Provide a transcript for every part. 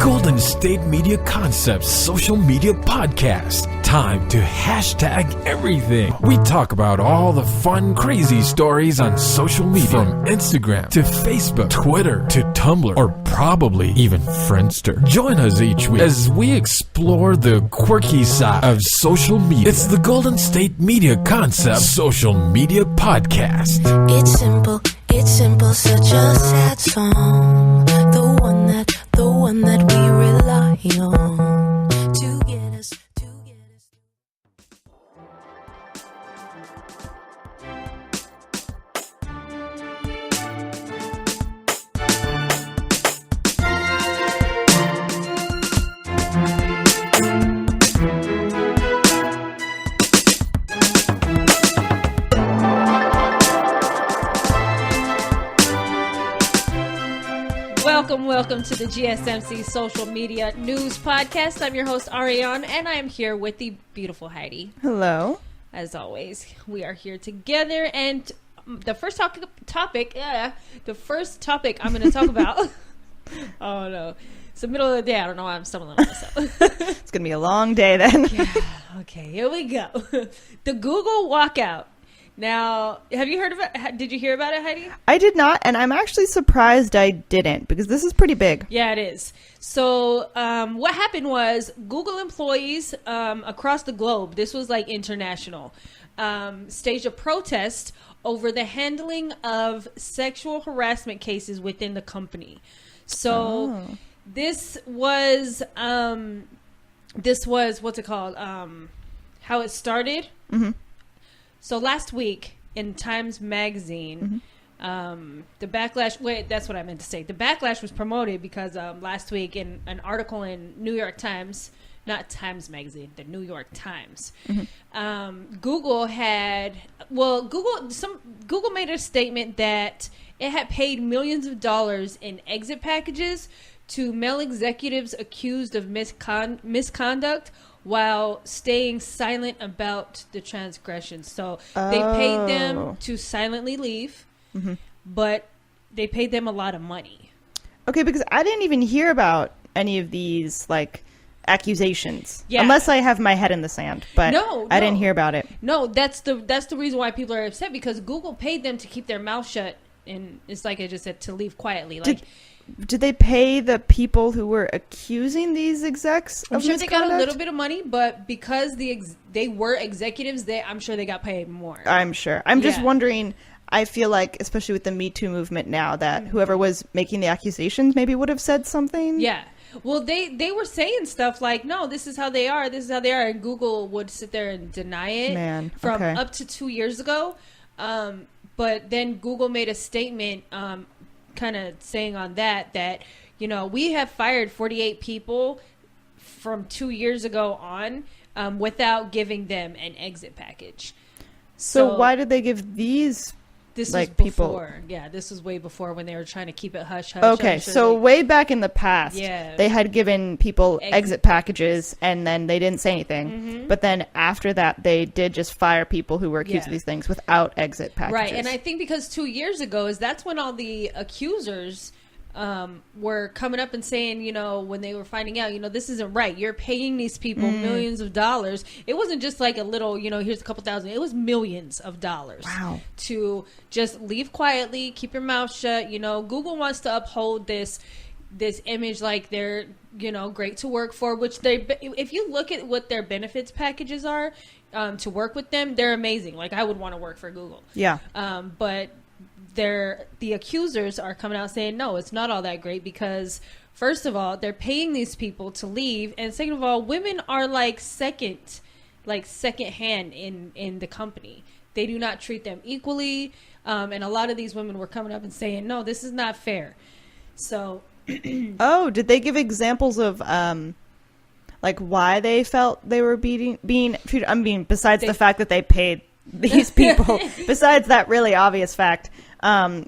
Golden State Media Concepts social media podcast. Time to hashtag everything. We talk about all the fun, crazy stories on social media. From Instagram to Facebook, Twitter to Tumblr, or probably even Friendster. Join us each week as we explore the quirky side of social media. It's the Golden State Media Concepts social media podcast. It's simple, such a sad song. The one that we rely on to get us. Welcome to the GSMC Social Media News Podcast. I'm your host, Arianne, and I am here with the beautiful Heidi. Hello. As always, we are here together, and the first topic I'm going to talk about, oh no, it's the middle of the day, I don't know why I'm stumbling on myself. It's going to be a long day then. Yeah. Okay, here we go. The Google Walkout. Now, have you heard of it? Did you hear about it, Heidi? I did not, and I'm actually surprised I didn't, because this is pretty big. Yeah, it is. So what happened was Google employees across the globe, this was like international, staged a protest over the handling of sexual harassment cases within the company. So this was what's it called? How it started. Mm-hmm. So last week in Times Magazine, the backlash, that's what I meant to say. The backlash was promoted because last week in an article in New York Times, not Times Magazine, the New York Times, Google made a statement that it had paid millions of dollars in exit packages to male executives accused of misconduct while staying silent about the transgressions. So they paid them to silently leave, but they paid them a lot of money. Okay, because I didn't even hear about any of these, like, accusations. Yeah. Unless I have my head in the sand, but I didn't hear about it. No, that's the reason why people are upset, because Google paid them to keep their mouth shut, and it's like I just said, to leave quietly. Like, did they pay the people who were accusing these execs of misconduct? I'm sure they got a little bit of money, but because they were executives, I'm sure they got paid more. I'm sure. I'm just wondering, I feel like, especially with the Me Too movement now, that whoever was making the accusations maybe would have said something. Yeah. Well, they were saying stuff like, no, this is how they are, and Google would sit there and deny it from up to 2 years ago. But then Google made a statement kind of saying on that, you know, we have fired 48 people from 2 years ago on without giving them an exit package. So why did they give these? This was before. People? Yeah, this was way before when they were trying to keep it hush hush. Okay, so way back in the past, they had given people exit packages, and then they didn't say anything. But then after that, they did just fire people who were accused of these things without exit packages. Right, and I think because 2 years ago that's when all the accusers were coming up and saying, you know, when they were finding out, you know, this isn't right. You're paying these people millions of dollars. It wasn't just like a little, you know, here's a couple thousand. It was millions of dollars. Wow. To just leave quietly, keep your mouth shut. You know, Google wants to uphold this image like they're, you know, great to work for, which if you look at what their benefits packages are to work with them, they're amazing. Like, I would want to work for Google. Yeah. But the accusers are coming out saying, no, it's not all that great, because first of all, they're paying these people to leave, and second of all, women are like second hand in the company. They do not treat them equally, and a lot of these women were coming up and saying, no, this is not fair. So did they give examples of like why they felt they were being treated? I mean, besides the fact that they paid these people, besides that really obvious fact,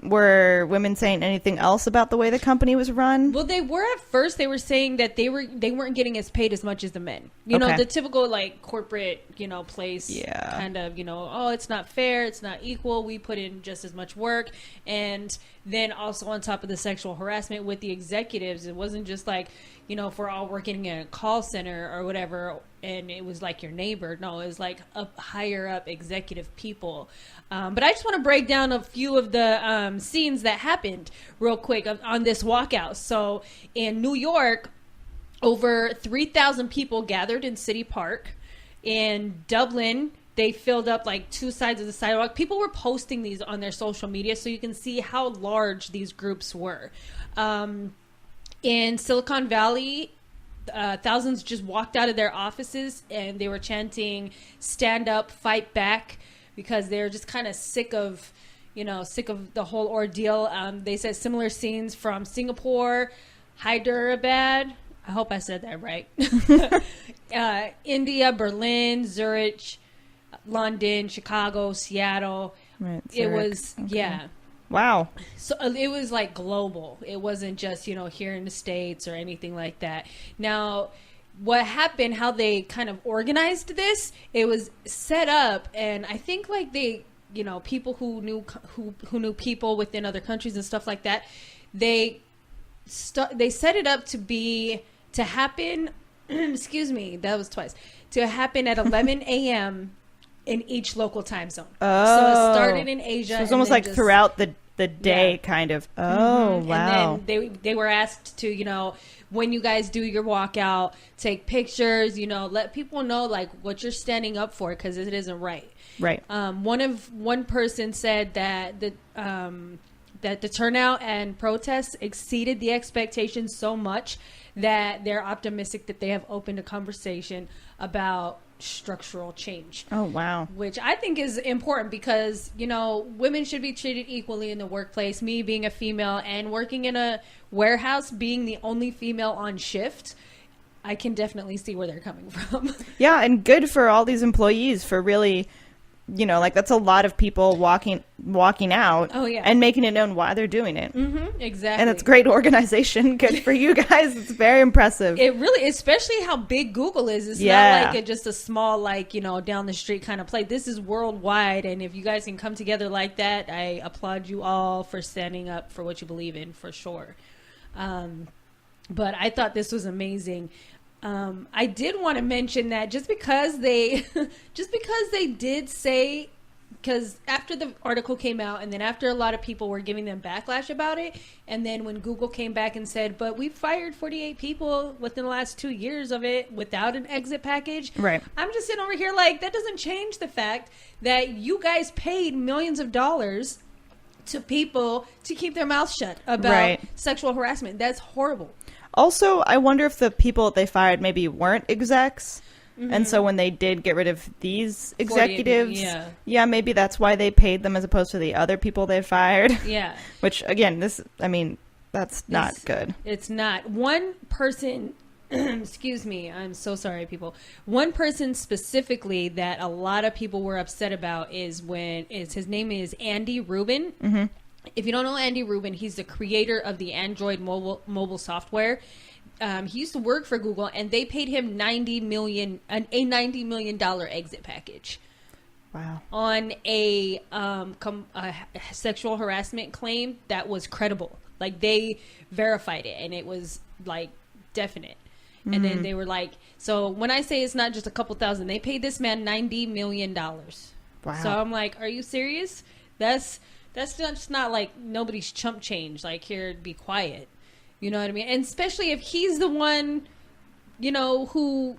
Were women saying anything else about the way the company was run? Well, they were at first. They were saying that they weren't getting paid as much as the men. You know, the typical like corporate, place. Yeah. Kind of, oh, it's not fair. It's not equal. We put in just as much work. And then also on top of the sexual harassment with the executives, it wasn't just like, if we're all working in a call center or whatever, and it was like your neighbor. No, it was like up higher up executive people. But I just want to break down a few of the scenes that happened real quick on this walkout. So in New York, over 3,000 people gathered in City Park. In Dublin, they filled up like two sides of the sidewalk. People were posting these on their social media so you can see how large these groups were. In Silicon Valley, thousands just walked out of their offices and they were chanting, "Stand up, fight back," because they're just kind of sick of the whole ordeal. They said similar scenes from Singapore, Hyderabad. I hope I said that right. India, Berlin, Zurich, London, Chicago, Seattle. Right, it was, yeah. Wow. So it was like global. It wasn't just, here in the States or anything like that. Now, what happened, how they kind of organized this, it was set up, and I think like they, people who knew people within other countries and stuff like that, they set it up to happen, excuse me, that was twice, to happen at 11 a.m. in each local time zone. Oh. So it started in Asia. So it was almost like throughout the day, kind of. Oh, wow. And then they were asked to, when you guys do your walkout, take pictures, let people know like what you're standing up for, because it isn't right. Right. One person said that the turnout and protests exceeded the expectations so much that they're optimistic that they have opened a conversation about structural change. Oh, wow. Which I think is important because, women should be treated equally in the workplace. Me being a female and working in a warehouse, being the only female on shift, I can definitely see where they're coming from. Yeah, and good for all these employees for really, that's a lot of people walking out. Oh, yeah. And making it known why they're doing it. Mm-hmm, exactly. And it's great organization. Good for you guys. It's very impressive. It really, especially how big Google is. It's not like just a small, down the street kind of place. This is worldwide. And if you guys can come together like that, I applaud you all for standing up for what you believe in, for sure. But I thought this was amazing. I did want to mention that just because they did say, because after the article came out and then after a lot of people were giving them backlash about it, and then when Google came back and said, but we fired 48 people within the last 2 years of it without an exit package. Right. I'm just sitting over here like, that doesn't change the fact that you guys paid millions of dollars to people to keep their mouths shut about sexual harassment. That's horrible. Also, I wonder if the people that they fired maybe weren't execs. Mm-hmm. And so when they did get rid of these executives, maybe that's why they paid them as opposed to the other people they fired. Yeah. Which, again, that's not good. It's not. One person, excuse me, I'm so sorry, people. One person specifically that a lot of people were upset about his name is Andy Rubin. Mm-hmm. If you don't know Andy Rubin, he's the creator of the Android mobile software. He used to work for Google, and they paid him $90 million exit package. Wow. On a sexual harassment claim that was credible. Like, they verified it, and it was like definite. Mm-hmm. And then they were like, so when I say it's not just a couple thousand, they paid this man $90 million. Wow. So I'm like, are you serious? That's just not like nobody's chump change. Like, here, be quiet. You know what I mean? And especially if he's the one, who...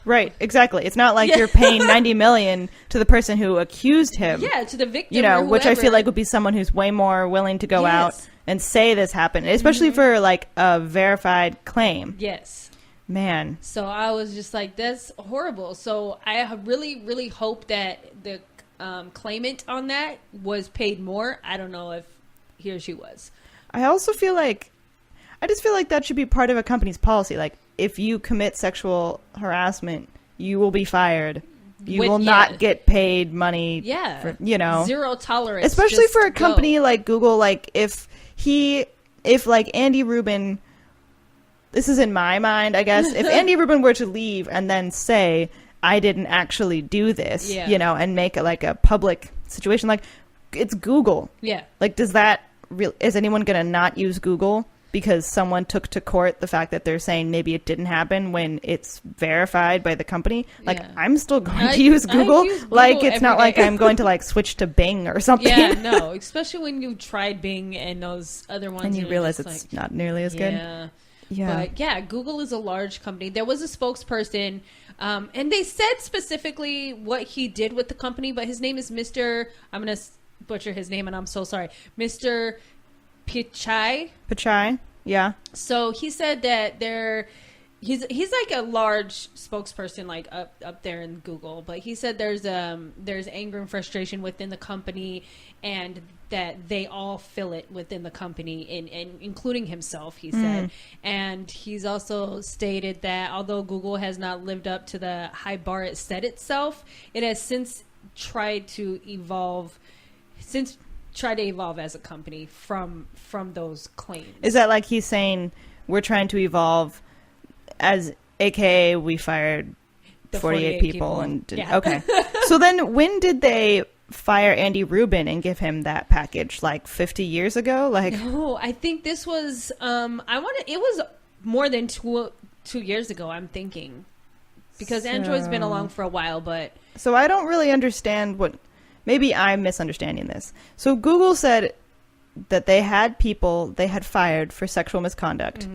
Right, exactly. It's not like you're paying $90 million to the person who accused him. Yeah, to the victim, which I feel like would be someone who's way more willing to go out and say this happened, especially for like a verified claim. Yes. Man. So I was just like, that's horrible. So I really, really hope that the claimant on that was paid more. I don't know if he or she was. I just feel like that should be part of a company's policy. Like, if you commit sexual harassment, you will be fired. You will not get paid money. Yeah. For, you know, zero tolerance. Especially for a company like Google. Like if like Andy Rubin, this is in my mind, I guess, if Andy Rubin were to leave and then say, I didn't actually do this, you know, and make it like a public situation, like it's Google. Yeah. Like, is anyone going to not use Google because someone took to court the fact that they're saying maybe it didn't happen when it's verified by the company? Like, I'm still going to use Google. Like, it's not like I'm going to like switch to Bing or something. Yeah, no, especially when you tried Bing and those other ones. And you realize it's like, not nearly as good. Yeah. But yeah, Google is a large company. There was a spokesperson, and they said specifically what he did with the company, but his name is Mr. I'm going to butcher his name, and I'm so sorry. Mr. Pichai. Yeah. So he said that he's like a large spokesperson, like up there in Google, but he said there's anger and frustration within the company, and that they all feel it within the company, and including himself, he said. And he's also stated that although Google has not lived up to the high bar it set itself, it has since tried to evolve as a company from those claims. Is that like he's saying we're trying to evolve as AKA we fired 48 people and didn't, okay. So then when did they fire Andy Rubin and give him that package? Like 50 years ago? Like, no, I think this was it was more than 2 years ago, I'm thinking, because Android's been along for a while. But so I don't really understand what. Maybe I'm misunderstanding this. So Google said that they had people they had fired for sexual misconduct.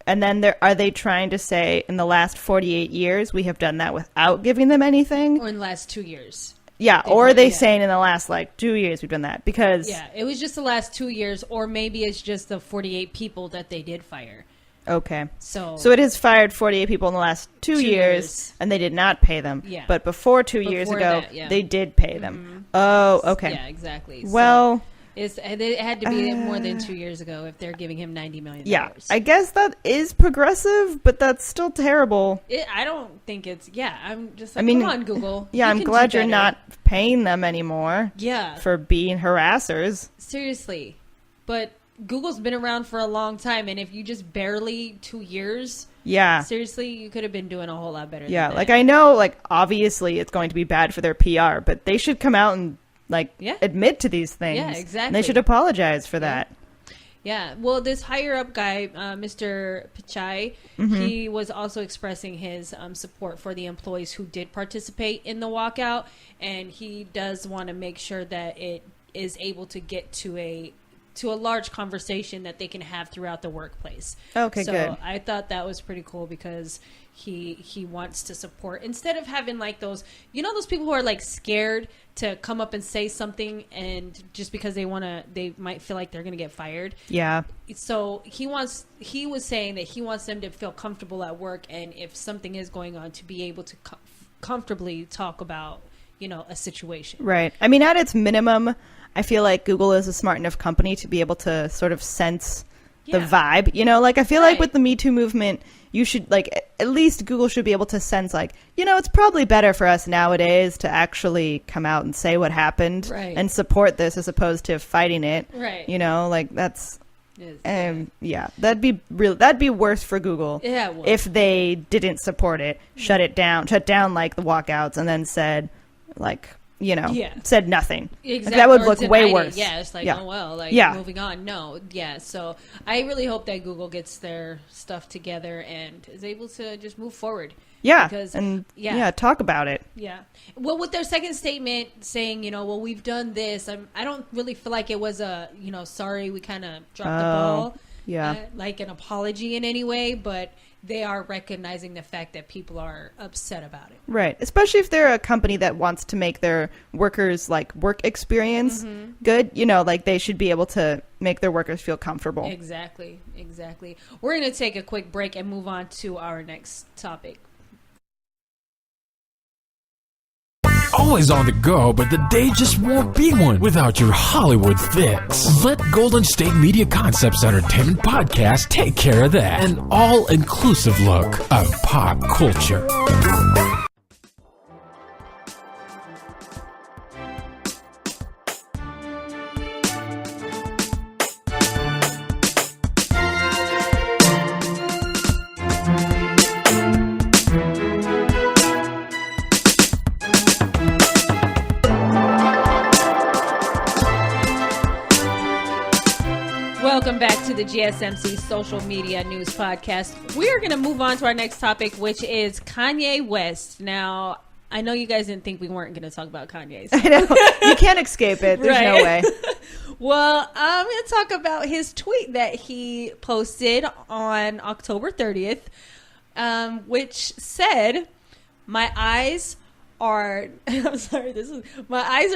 And then are they trying to say in the last 48 years we have done that without giving them anything? Or in the last 2 years. Yeah, or are they saying in the last like 2 years we've done that? Because it was just the last 2 years, or maybe it's just the 48 people that they did fire. Okay. So it has fired 48 people in the last 2 years, and they did not pay them. Yeah. But before 2 years ago, they did pay them. Oh, okay. Yeah, exactly. Well, it had to be more than 2 years ago if they're giving him $90 million. Yeah, I guess that is progressive, but that's still terrible. I don't think it's. Yeah, I'm just like, come on, Google. Yeah, I'm glad you're not paying them anymore. Yeah. For being harassers. Seriously. But Google's been around for a long time, and if you just barely 2 years, seriously, you could have been doing a whole lot better than that. Like I know, like obviously it's going to be bad for their PR, but they should come out and admit to these things. Yeah, exactly. And they should apologize for that. Yeah. Well, this higher up guy, Mr. Pichai, he was also expressing his support for the employees who did participate in the walkout, and he does want to make sure that it is able to get to a large conversation that they can have throughout the workplace. Okay, so good. I thought that was pretty cool because he wants to support, instead of having like those people who are like scared to come up and say something, and just because they might feel like they're going to get fired. Yeah. So he was saying that he wants them to feel comfortable at work, and if something is going on, to be able to comfortably talk about, a situation. Right. I mean, at its minimum, I feel like Google is a smart enough company to be able to sort of sense the vibe, like I feel like with the Me Too movement, you should at least Google should be able to sense it's probably better for us nowadays to actually come out and say what happened and support this as opposed to fighting it. Right. That's that'd be worse for Google if they didn't support it, shut down like the walkouts, and then said said nothing. Exactly. That would look way worse. Yeah, it's like, oh well, moving on. No, so I really hope that Google gets their stuff together and is able to just move forward. Yeah, because, talk about it. Yeah. Well, with their second statement saying, we've done this, I don't really feel like it was a, sorry, we kind of dropped the ball. Yeah. Like an apology in any way, but they are recognizing the fact that people are upset about it. Right. Especially if they're a company that wants to make their workers work experience good, they should be able to make their workers feel comfortable. Exactly. We're going to take a quick break and move on to our next topic. Always on the go, but the day just won't be one without your Hollywood fix. Let Golden State Media Concepts Entertainment Podcast take care of that. An all-inclusive look of pop culture. the GSMC Social Media News Podcast. We are going to move on to our next topic, which is Kanye West. Now, I know you guys didn't think we weren't going to talk about Kanye. So. I know. You can't escape it. There's no way. Well, I'm going to talk about his tweet that he posted on October 30th, which said, my eyes are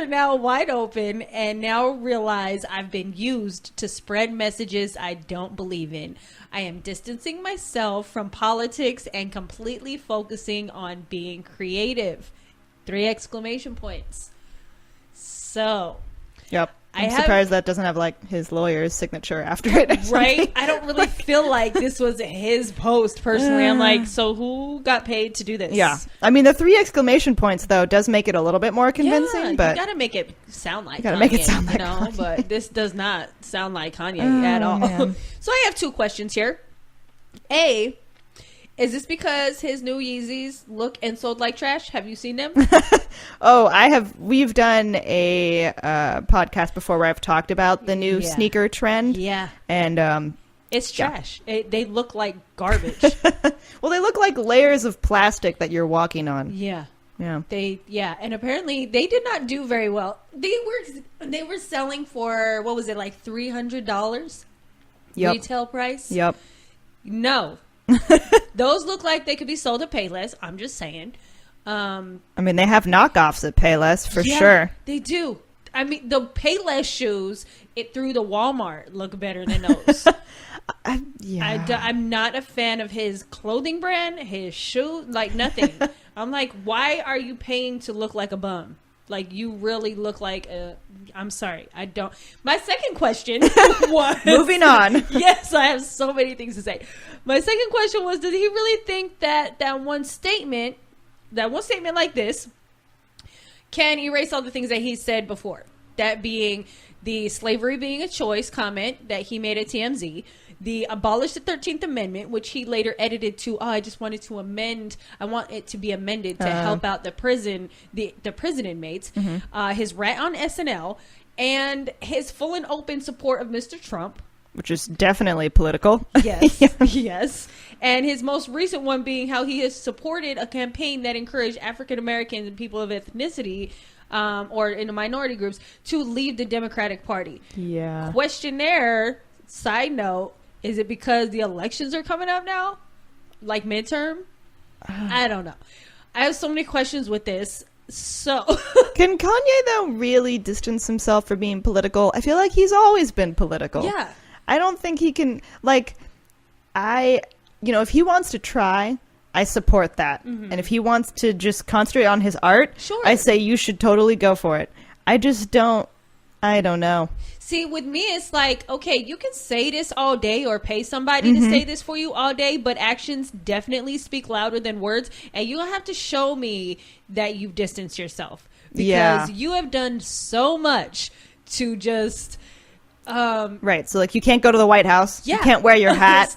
now wide open and now realize I've been used to spread messages I don't believe in. I am distancing myself from politics and completely focusing on being creative. 3 exclamation points. So, yep. I'm surprised that doesn't have like his lawyer's signature after it. Right? I don't really feel like this was his post personally. I'm like, so who got paid to do this? Yeah. I mean, the 3 exclamation points though does make it a little bit more convincing, but you gotta make it sound like gotta Kanye, make it sound like Kanye. But this does not sound like Kanye at all. Man. So I have 2 questions here. A, is this because his new Yeezys look and sold like trash? Have you seen them? Oh, I have. We've done a podcast before where I've talked about the new sneaker trend. Yeah. And it's trash. They look like garbage. Well, they look like layers of plastic that you're walking on. Yeah. Yeah. And apparently they did not do very well. They were selling for, what was it, like $300? Yep. Retail price? Yep. No. Those look like they could be sold at Payless. I'm just saying. I mean, they have knockoffs at Payless for sure. They do. I mean, the Payless shoes through the Walmart look better than those. I'm not a fan of his clothing brand, his shoe, like nothing. I'm like, why are you paying to look like a bum? Like, you really look like I'm sorry, I don't. My second question was... Moving on. Yes, I have so many things to say. My second question was, did he really think that one statement like this can erase all the things that he said before? That being the slavery being a choice comment that he made at TMZ, the abolish the 13th Amendment, which he later edited to, I just wanted to amend. I want it to be amended to help out the prison inmates. Mm-hmm. His rat on SNL, and his full and open support of Mr. Trump. Which is definitely political. Yes, yes. And his most recent one being how he has supported a campaign that encouraged African Americans and people of ethnicity or in the minority groups to leave the Democratic Party. Yeah. Question there, side note, is it because the elections are coming up now? Like midterm? I don't know. I have so many questions with this. So can Kanye though really distance himself from being political? I feel like he's always been political. Yeah. I don't think he can, like, if he wants to try, I support that. Mm-hmm. And if he wants to just concentrate on his art, sure, I say you should totally go for it. I don't know. See, with me, it's like, okay, you can say this all day or pay somebody to say this for you all day, but actions definitely speak louder than words. And you don't have to show me that you've distanced yourself. Because you have done so much to just... right, so like you can't go to the White House. You can't wear your hat.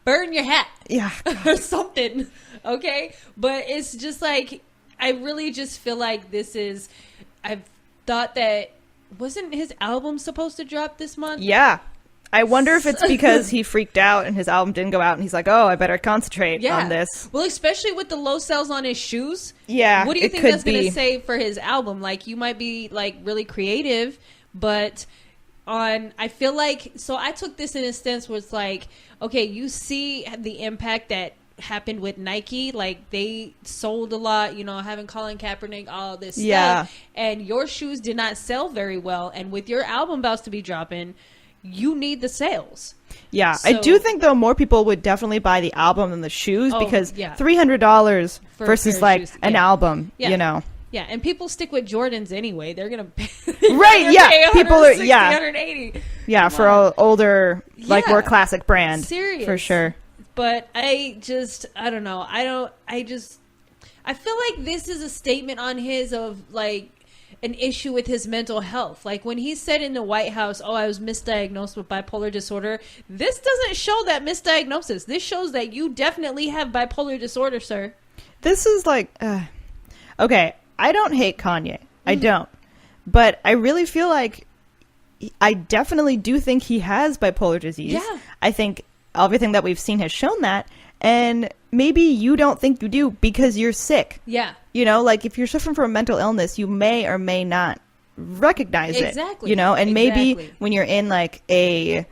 Burn your hat. Yeah. Or something. Okay? But it's just like, I really just feel like this is... I've thought that... Wasn't his album supposed to drop this month? Yeah. I wonder if it's because he freaked out and his album didn't go out and he's like, oh, I better concentrate on this. Well, especially with the low sales on his shoes. Yeah. What do you think that's going to say for his album? Like, you might be like really creative, but I feel like, so I took this in a sense where it's like, okay, you see the impact that happened with Nike. Like, they sold a lot, having Colin Kaepernick, all this stuff, and your shoes did not sell very well, and with your album about to be dropping, you need the sales. Yeah, so, I do think though more people would definitely buy the album than the shoes, because $300 versus like shoes, an album, Yeah, and people stick with Jordans anyway. They're gonna pay, right? Yeah, people are 180. Yeah, for an older, like more classic brand, serious for sure. But I don't know. I feel like this is a statement on his of like an issue with his mental health. Like when he said in the White House, I was misdiagnosed with bipolar disorder. This doesn't show that misdiagnosis. This shows that you definitely have bipolar disorder, sir. This is like, okay, I don't hate Kanye. I don't. But I really feel like I definitely do think he has bipolar disease. Yeah. I think everything that we've seen has shown that. And maybe you don't think you do because you're sick. Yeah. You know, like if you're suffering from a mental illness, you may or may not recognize it. Exactly. You know, and maybe Exactly. when you're in like a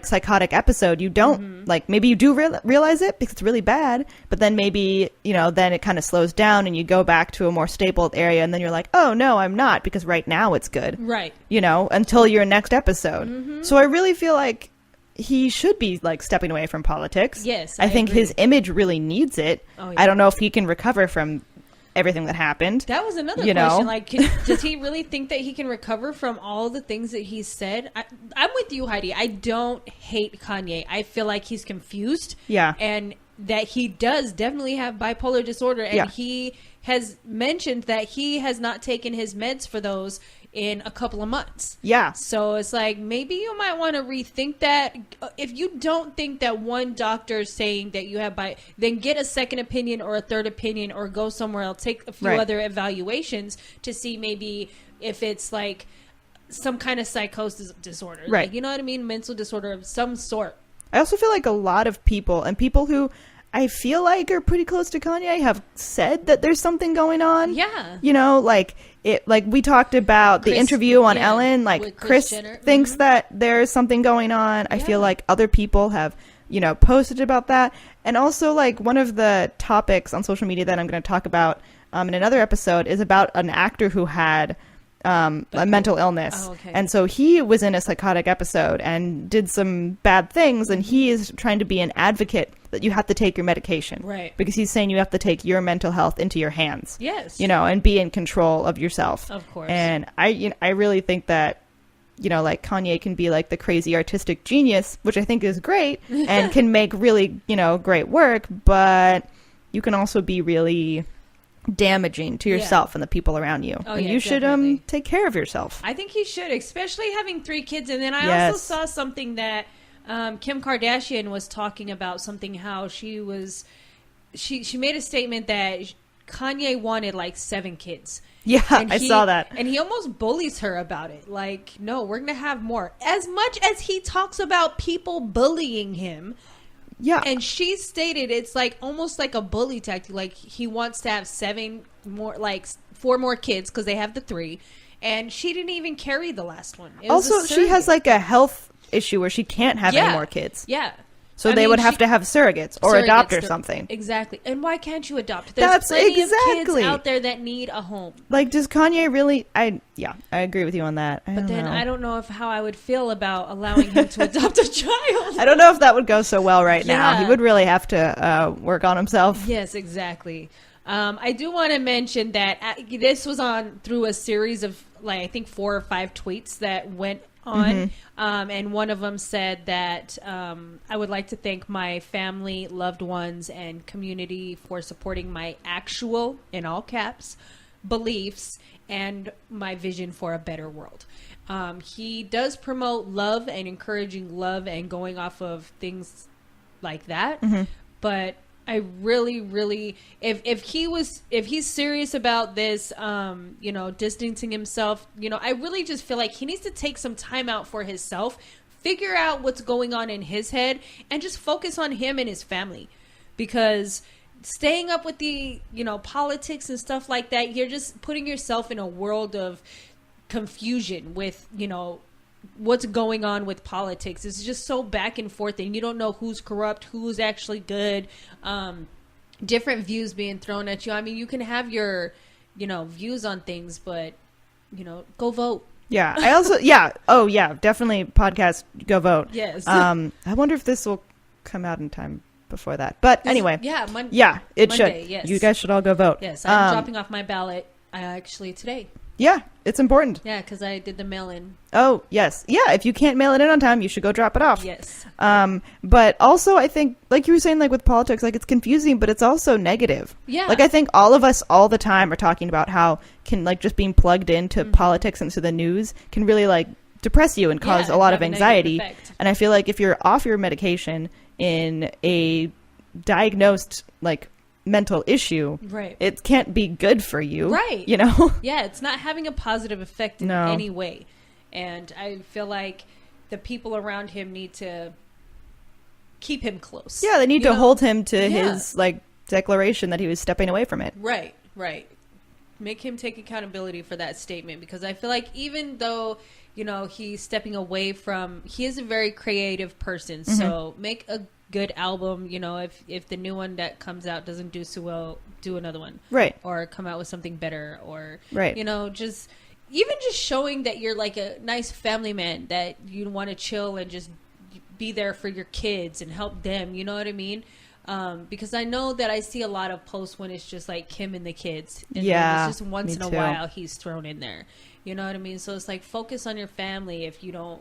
psychotic episode, you don't like, maybe you do realize it because it's really bad, but then maybe, you know, then it kind of slows down and you go back to a more stable area, and then you're like, oh no, I'm not, because right now it's good. Right. You know, until your next episode. So I really feel like he should be like stepping away from politics. Yes, I think agree. his image really needs it. Oh, yeah. I don't know if he can recover from everything that happened. That was another You question. know? Like, does he really think that he can recover from all the things that he said? I'm with you, Heidi. I don't hate Kanye. I feel like he's confused. Yeah. And that he does definitely have bipolar disorder. And Yeah. he has mentioned that he has not taken his meds for those in a couple of months. Yeah. So it's like, maybe you might want to rethink that. If you don't think that one doctor is saying that you have then get a second opinion or a third opinion, or go somewhere else, take a few Right. other evaluations to see maybe if it's like some kind of psychosis disorder. Right. Like, you know what I mean? Mental disorder of some sort. I also feel like a lot of people, and people who I feel like are pretty close to Kanye, have said that there's something going on. Yeah. You know, like we talked about the Chris- interview on yeah, Ellen, like with Chris Kris Jenner. thinks that there's something going on. I feel Yeah. like other people have, you know, posted about that. And also, like, one of the topics on social media that I'm going to talk about in another episode is about an actor who had a mental illness. Oh, okay. And so he was in a psychotic episode and did some bad things, and he is trying to be an advocate that you have to take your medication. Right. Because he's saying you have to take your mental health into your hands. Yes. You know, and be in control of yourself. Of course. And I really think that, you know, like, Kanye can be like the crazy artistic genius, which I think is great, and can make really, you know, great work, but you can also be really damaging to yourself and the people around you. Oh, and yeah, you should definitely. take care of yourself. I think he should, especially having 3 kids. And then I Yes. also saw something that Kim Kardashian was talking about, something how she made a statement that Kanye wanted like 7 kids. Yeah, And I saw that. And he almost bullies her about it. Like, no, we're going to have more. As much as he talks about people bullying him, Yeah. and she stated it's like almost like a bully tactic. Like, he wants to have 7 more, like 4 more kids because they have the 3. And she didn't even carry the last one. It was Also, a she has surrogate. like a health issue where she can't have any Yeah. more kids. Yeah. So I they mean, would have she- to have surrogates or surrogates, adopt or they're- something. Exactly. And why can't you adopt? There's That's plenty of exactly. kids out there that need a home. Like, does Kanye really? I agree with you on that. But then I don't know how I would feel about allowing him to adopt a child. I don't know if that would go so well right now. He Yeah. would really have to work on himself. Yes, exactly. I do want to mention that this was through a series of, like, I think 4 or 5 tweets that went on. And one of them said that I would like to thank my family, loved ones, and community for supporting my actual, in all caps, beliefs and my vision for a better world. He does promote love and encouraging love and going off of things like that. But I really, if he's serious about this, you know, distancing himself, you know, I really just feel like he needs to take some time out for himself, figure out what's going on in his head, and just focus on him and his family. Because staying up with the, you know, politics and stuff like that, you're just putting yourself in a world of confusion with, you know, what's going on with politics. It's just so back and forth, and you don't know who's corrupt, who's actually good. Different views being thrown at you. I mean, you can have your, you know, views on things, but, you know, go vote. Yeah. I also, definitely podcast, go vote. Yes. I wonder if this will come out in time before that. But anyway. Yeah, It Monday, should. yes. You guys should all go vote. Yes, I'm dropping off my ballot actually today. Yeah, it's important. Yeah, because I did the mail-in. Oh, yes. Yeah, if you can't mail it in on time, you should go drop it off. Yes. But also, I think, like you were saying, like with politics, like, it's confusing, but it's also negative. Yeah. Like, I think all of us all the time are talking about how just being plugged into politics and to the news can really, like, depress you and cause a lot of have a negative anxiety. effect. And I feel like if you're off your medication in a diagnosed, like, mental issue, Right. it can't be good for you. Right. You know? Yeah, it's not having a positive effect in No. any way. And I feel like the people around him need to keep him close. Yeah, they need to hold him to his like declaration that he was stepping away from it. Right. Make him take accountability for that statement, because I feel like even though, he's stepping away from, he is a very creative person. So make a good album. If the new one that comes out doesn't do so well, do another one. Right. Or come out with something better, or, right. Just showing that you're like a nice family man, that you want to chill and just be there for your kids and help them. You know what I mean? Because I know that I see a lot of posts when it's just like him and the kids. And yeah. It's just once in a while he's thrown in there. You know what I mean? So it's like, focus on your family if you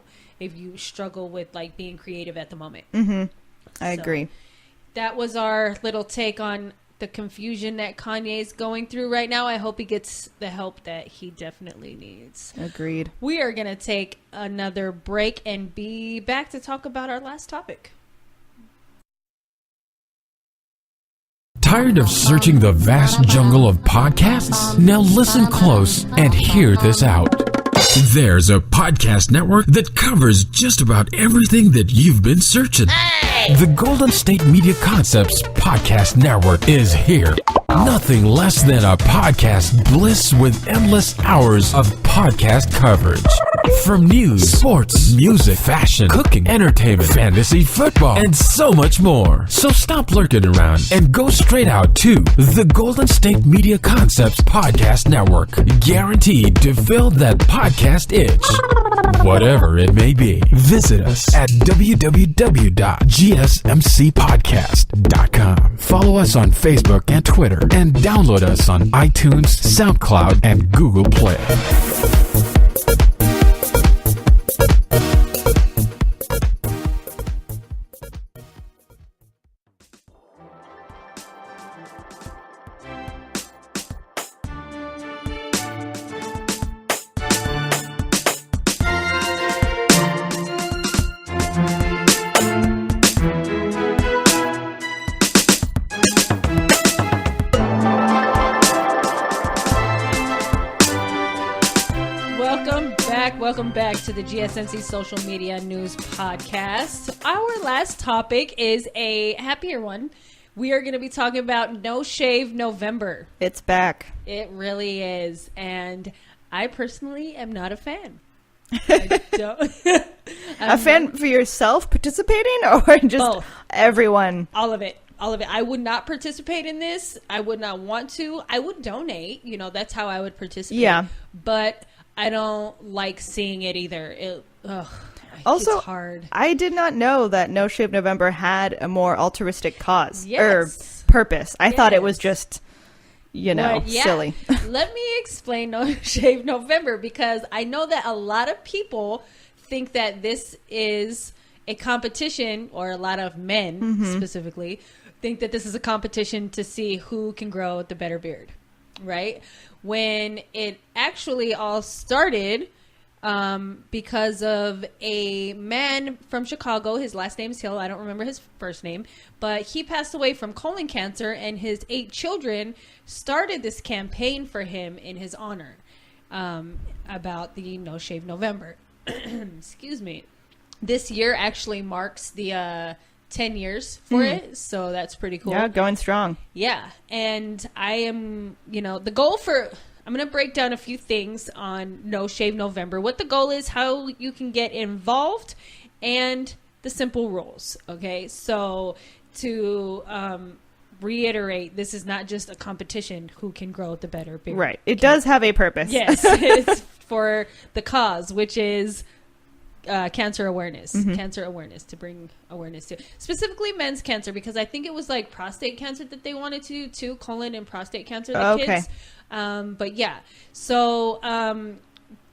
struggle with like being creative at the moment. Mm-hmm. I agree. That was our little take on the confusion that Kanye's going through right now. I hope he gets the help that he definitely needs. Agreed. We are going to take another break and be back to talk about our last topic. Tired of searching the vast jungle of podcasts? Now listen close and hear this out. There's a podcast network that covers just about everything that you've been searching. Hey! The Golden State Media Concepts Podcast Network is here. Nothing less than a podcast bliss with endless hours of podcast coverage. From news, sports, music, fashion, cooking, entertainment, fantasy, football, and so much more. So stop lurking around and go straight out to the Golden State Media Concepts Podcast Network. Guaranteed to fill that podcast itch. Whatever it may be. Visit us at www.gsmcpodcast.com. Follow us on Facebook and Twitter, and download us on iTunes, SoundCloud, and Google Play. Welcome back to the GSMC Social Media News Podcast. Our last topic is a happier one. We are going to be talking about No Shave November. It's back. It really is. And I personally am not a fan. I don't. A fan for yourself participating, or just both. Everyone? All of it. I would not participate in this. I would not want to. I would donate. That's how I would participate. Yeah. But I don't like seeing it either. Also, it's hard. I did not know that No Shave November had a more altruistic cause or purpose. I thought it was just, silly. Let me explain No Shave November, because I know that a lot of people think that this is a competition, or a lot of men specifically think that this is a competition to see who can grow the better beard, right? When it actually all started because of a man from Chicago. His last name is Hill. I don't remember his first name. But he passed away from colon cancer, and his 8 children started this campaign for him in his honor about the No Shave November. Excuse me. This year actually marks the 10 years for it, so that's pretty cool. Yeah, going strong. Yeah, and I am, the goal for, I'm going to break down a few things on No Shave November, what the goal is, how you can get involved, and the simple rules, okay? So to reiterate, this is not just a competition who can grow the better beard. Right, it does have a purpose. Yes, it's for the cause, which is cancer awareness, to bring awareness to specifically men's cancer, because I think it was like prostate cancer that they wanted to do too, colon and prostate cancer, kids. But yeah, so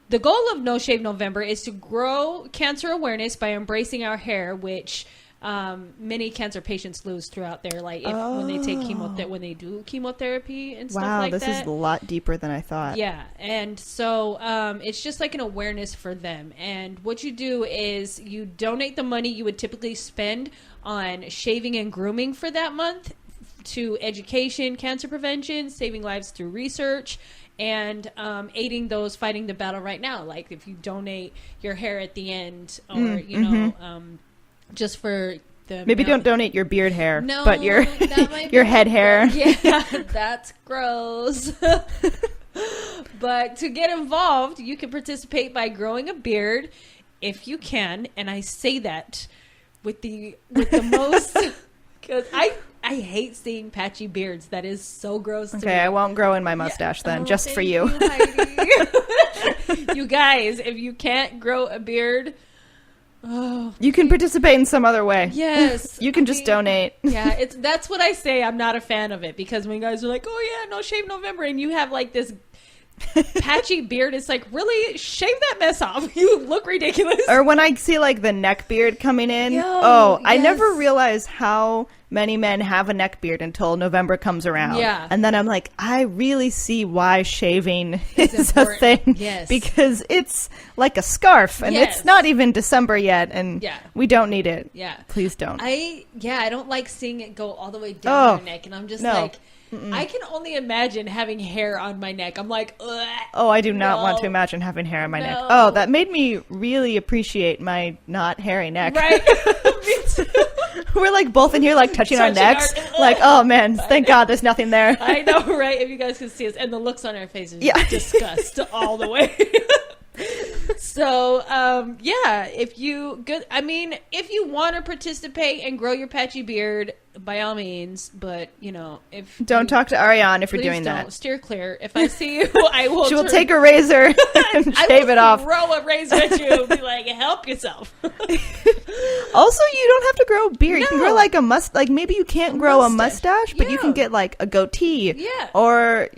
the goal of No Shave November is to grow cancer awareness by embracing our hair, which many cancer patients lose throughout their life when they take when they do chemotherapy and stuff like that. Wow, this is a lot deeper than I thought. Yeah, and so it's just like an awareness for them. And what you do is you donate the money you would typically spend on shaving and grooming for that month to education, cancer prevention, saving lives through research, and aiding those fighting the battle right now. Like if you donate your hair at the end, or just for the maybe don't donate your beard hair, no, but your your head hair. Yeah, that's gross. But to get involved, you can participate by growing a beard if you can, and I say that with the most because I hate seeing patchy beards. That is so gross to me. I won't grow in my mustache then, just for you. You guys, if you can't grow a beard, you can participate in some other way. Yes. You can just donate. Yeah, that's what I say. I'm not a fan of it, because when you guys are like, oh yeah, no shave November, and you have like this patchy beard, it's like, really, shave that mess off. You look ridiculous. Or when I see like the neck beard coming in, I never realize how many men have a neck beard until November comes around. Yeah. And then I'm like, I really see why shaving is a thing. Yes. Because it's like a scarf, and it's not even December yet, and we don't need it. Yeah. Please don't. I don't like seeing it go all the way down your neck, and I'm just like, I can only imagine having hair on my neck. I'm like, ugh, I do not want to imagine having hair on my neck. Oh, that made me really appreciate my not hairy neck. Right. Me too. We're like both in here like touching our necks. Like, oh man, thank God there's nothing there. I know, right? If you guys can see us. And the looks on our faces, disgust all the way. So, if you want to participate and grow your patchy beard, by all means, but if don't talk to Arianne if you're doing that. Steer clear. If I see you, I will. She will take a razor and shave it off. Throw a razor at you and be like, help yourself. Also, you don't have to grow a beard. You can grow like like maybe you can't grow a mustache, but you can get like a goatee. Yeah. Or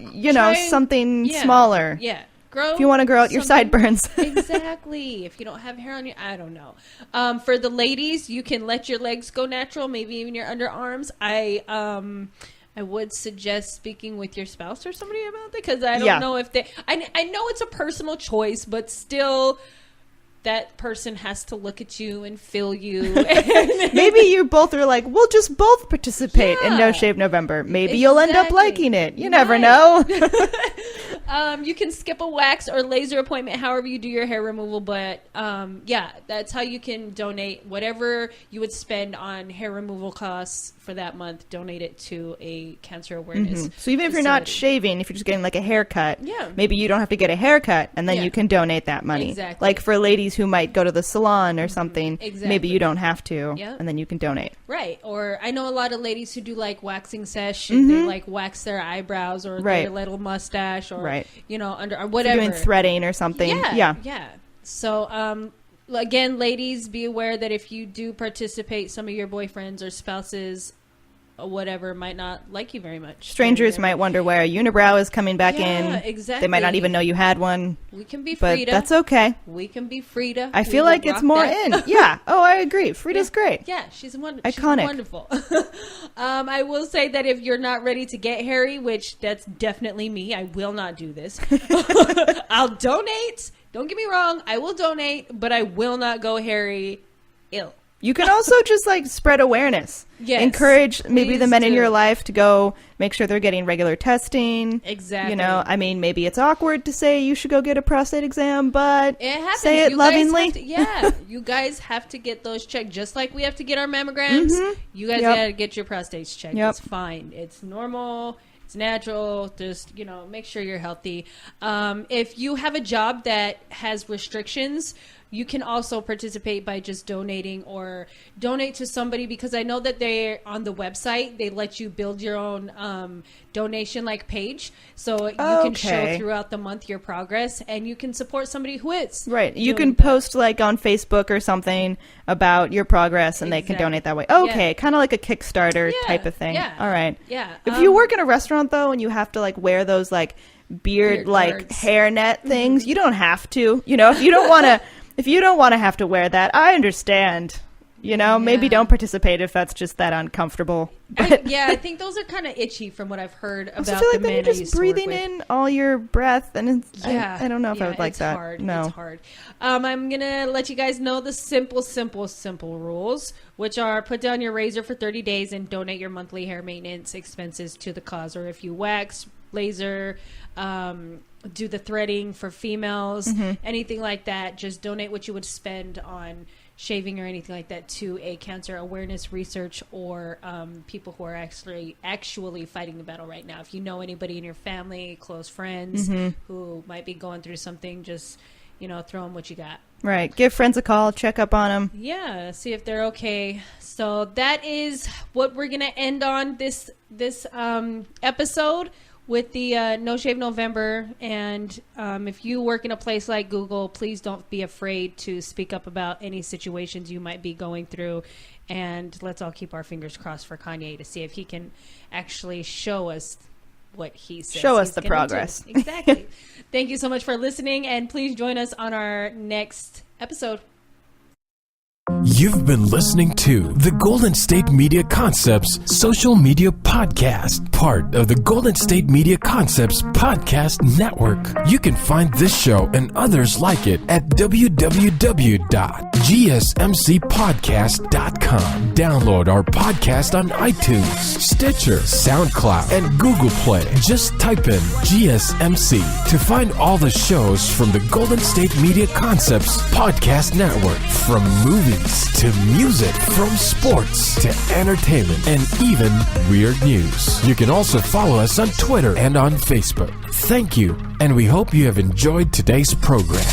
something smaller. Yeah. If you want to grow out your sideburns. Exactly. If you don't have hair on your, I don't know. For the ladies, you can let your legs go natural, maybe even your underarms. I would suggest speaking with your spouse or somebody about that, because I don't know if they, I know it's a personal choice, but still that person has to look at you and feel you. Maybe you both are like, we'll just both participate in No Shave November. Maybe you'll end up liking it. You never know. You can skip a wax or laser appointment, however you do your hair removal. But that's how you can donate whatever you would spend on hair removal costs for that month. Donate it to a cancer awareness. Mm-hmm. So even if you're not shaving, if you're just getting like a haircut, yeah, maybe you don't have to get a haircut, and then you can donate that money. Exactly. Like for ladies who might go to the salon or something, maybe you don't have to, and then you can donate. Right. Or I know a lot of ladies who do like waxing sesh. They like wax their eyebrows or their little mustache, or under or whatever. Doing threading or something. Yeah. So again, ladies, be aware that if you do participate, some of your boyfriends or spouses or whatever might not like you very much. Strangers might wonder why a unibrow is coming back in. Exactly. They might not even know you had one. We can be Frida. But that's okay. We can be Frida. I feel like it's more in. Yeah. Oh, I agree. Frida's great. Yeah, she's iconic. She's wonderful. I will say that if you're not ready to get hairy, which that's definitely me, I will not do this. I'll donate. Don't get me wrong. I will donate, but I will not go hairy. You can also just like spread awareness. Yes. Encourage maybe the men in your life to go make sure they're getting regular testing. Exactly. Maybe it's awkward to say you should go get a prostate exam, but it happens. Say it lovingly. You guys have to get those checked, just like we have to get our mammograms. Mm-hmm. You guys gotta get your prostates checked. It's fine. It's normal. It's natural. Just, make sure you're healthy. If you have a job that has restrictions, you can also participate by just donating or donate to somebody, because I know that they're on the website. They let you build your own donation page, so you can show throughout the month your progress, and you can support somebody who is. Right. You can post on Facebook or something about your progress, and they can donate that way. Okay. Kind of like a Kickstarter type of thing. Yeah. All right. Yeah. If you work in a restaurant though, and you have to wear those beard hairnet things, you don't have to. If you don't want to. If you don't want to have to wear that, I understand. Maybe don't participate if that's just that uncomfortable. But I think those are kind of itchy from what I've heard about. I feel like then you're just breathing in all your breath, and it's, I don't know if I would like that. Hard. No, it's hard. I'm gonna let you guys know the simple rules, which are: put down your razor for 30 days and donate your monthly hair maintenance expenses to the cause. Or if you wax, laser, do the threading for females, anything like that. Just donate what you would spend on shaving or anything like that to a cancer awareness research or people who are actually fighting the battle right now. If you know anybody in your family, close friends who might be going through something, just, throw them what you got. Right. Give friends a call. Check up on them. Yeah. See if they're okay. So that is what we're going to end on this episode with the No Shave November. And if you work in a place like Google, please don't be afraid to speak up about any situations you might be going through. And let's all keep our fingers crossed for Kanye to see if he can actually show us what he says. Show us the progress. Do. Exactly. Thank you so much for listening, and please join us on our next episode. You've been listening to the Golden State Media Concepts Social Media Podcast, part of the Golden State Media Concepts Podcast Network. You can find this show and others like it at www.gsmcpodcast.com. Download our podcast on iTunes, Stitcher, SoundCloud, and Google Play. Just type in GSMC to find all the shows from the Golden State Media Concepts Podcast Network, from movies to music, from sports to entertainment, and even weird news. You can also follow us on Twitter and on Facebook. Thank you, and we hope you have enjoyed today's program.